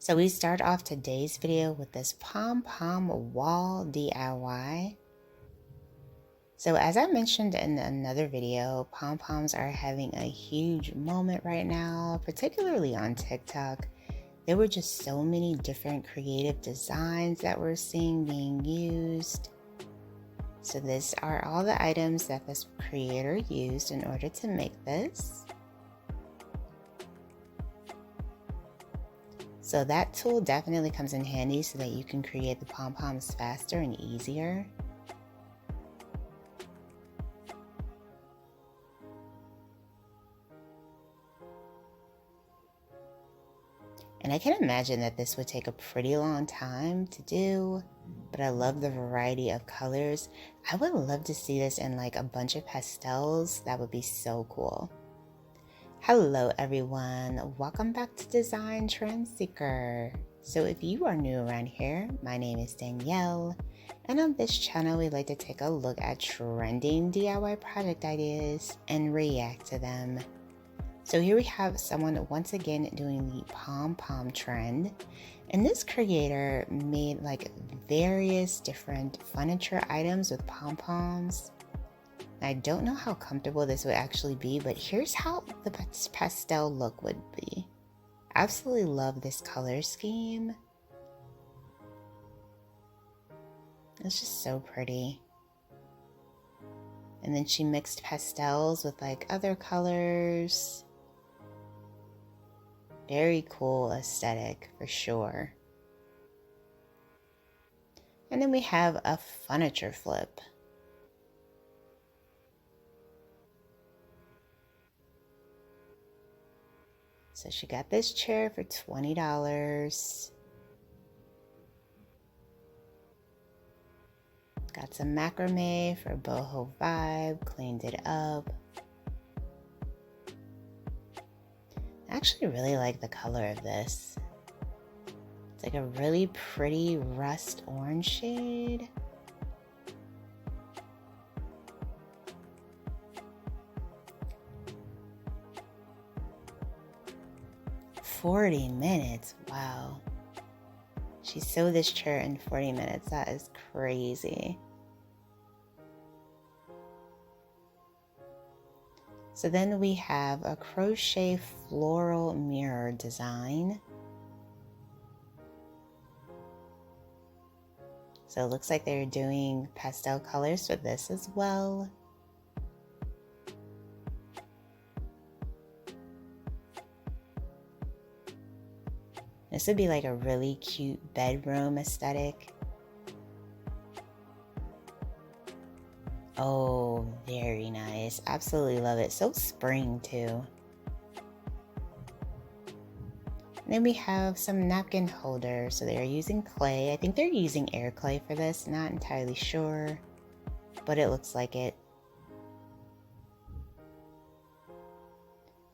So we start off today's video with this pom-pom wall DIY. So as I mentioned in another video, pom-poms are having a huge moment right now, particularly on TikTok. There were just so many different creative designs that we're seeing being used. So these are all the items that this creator used in order to make this. So that tool definitely comes in handy so that you can create the pom-poms faster and easier. And I can imagine that this would take a pretty long time to do, but I love the variety of colors. I would love to see this in like a bunch of pastels. That would be so cool. Hello everyone, welcome back to Design Trend Seeker. So if you are new around here, my name is Danielle, and on this channel we like to take a look at trending DIY project ideas and react to them. So here we have someone once again doing the pom-pom trend, and this creator made like various different furniture items with pom-poms. I don't know how comfortable this would actually be, but here's how the pastel look would be. Absolutely love this color scheme. It's just so pretty. And then she mixed pastels with like other colors. Very cool aesthetic for sure. And then we have a furniture flip. So she got this chair for $20. Got some macrame for boho vibe, cleaned it up. I actually really like the color of this. It's like a really pretty rust orange shade. $40 minutes, wow. She sewed this chair in 40 minutes, that is crazy. So then we have a crochet floral mirror design. So it looks like they're doing pastel colors for this as well. This would be like a really cute bedroom aesthetic. Oh, very nice. Absolutely love it. So spring too. And then we have some napkin holders. So they're using clay. I think they're using air clay for this. Not entirely sure, but it looks like it.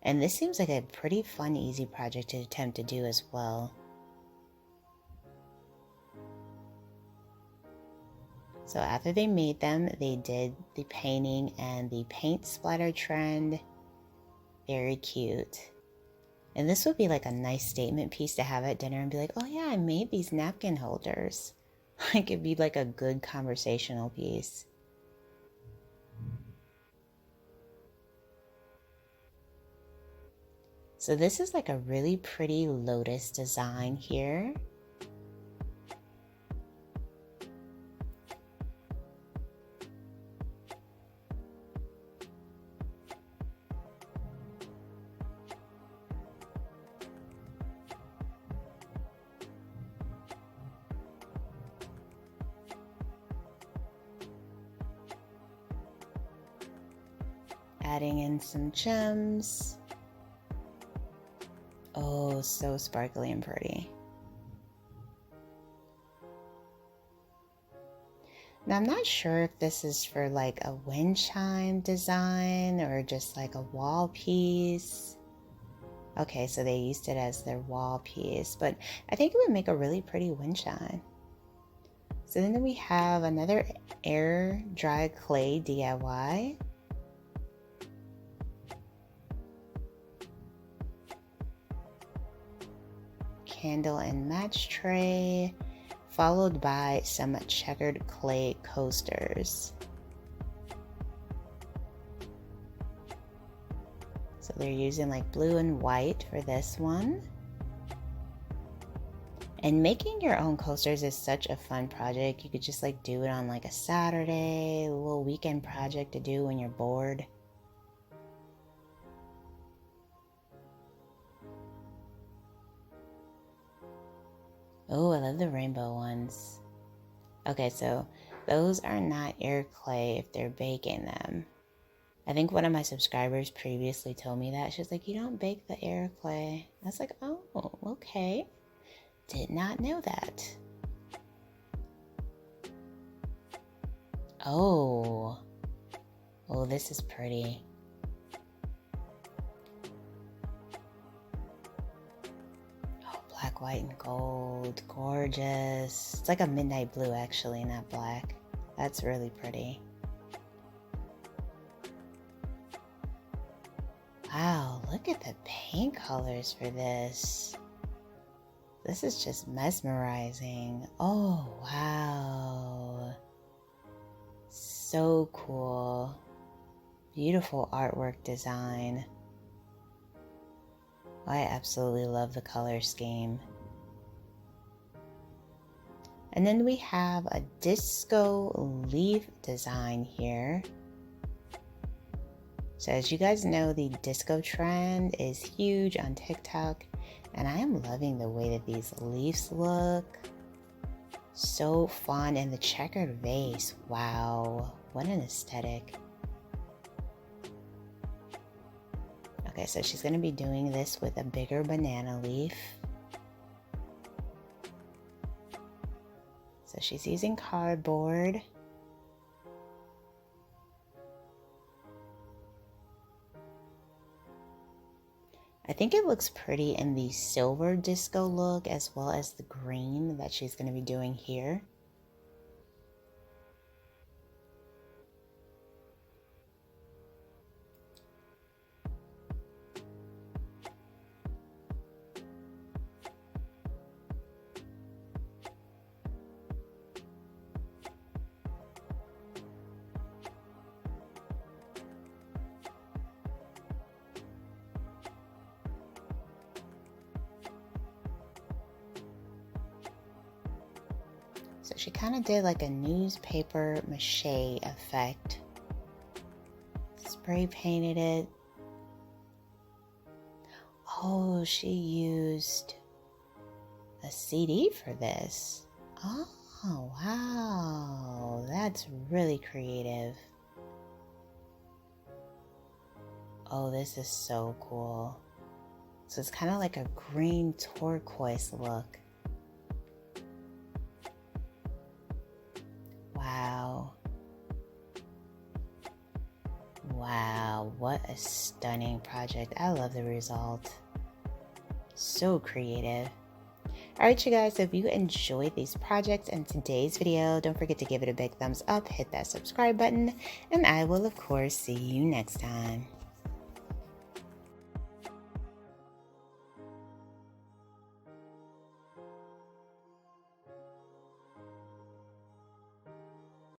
And this seems like a pretty fun, easy project to attempt to do as well. So after they made them, they did the painting and the paint splatter trend. Very cute. And this would be like a nice statement piece to have at dinner and be like, oh yeah, I made these napkin holders. Like it'd be like a good conversational piece. So this is like a really pretty lotus design here. Adding in some gems. Oh, so sparkly and pretty. Now I'm not sure if this is for like a wind chime design or just like a wall piece. Okay, so they used it as their wall piece, but I think it would make a really pretty wind chime. So then we have another air dry clay DIY. candle and match tray, followed by some checkered clay coasters. So they're using like blue and white for this one. And making your own coasters is such a fun project. You could just like do it on like a Saturday, a little weekend project to do when you're bored. Oh, I love the rainbow ones. Okay, so those are not air clay if they're baking them. I think one of my subscribers previously told me that. She was like, you don't bake the air clay. I was like, oh, okay. Did not know that. Oh, this is pretty. Oh, black, white, and gold. Gorgeous. It's like a midnight blue, actually, not black. That's really pretty. Wow, look at the paint colors for this. This is just mesmerizing. Oh, wow. So cool. Beautiful artwork design. I absolutely love the color scheme. And then we have a disco leaf design here. So as you guys know, the disco trend is huge on TikTok, and I am loving the way that these leaves look. So fun, and the checkered vase. Wow, what an aesthetic. Okay, so she's gonna be doing this with a bigger banana leaf. So she's using cardboard. I think it looks pretty in the silver disco look as well as the green that she's going to be doing here. So she kind of did like a newspaper mache effect. Spray painted it. Oh, she used a CD for this. Oh, wow. That's really creative. Oh, this is so cool. So it's kind of like a green turquoise look. Wow, what a stunning project. I love the result. So creative. Alright you guys, so if you enjoyed these projects and today's video, don't forget to give it a big thumbs up, hit that subscribe button, and I will of course see you next time.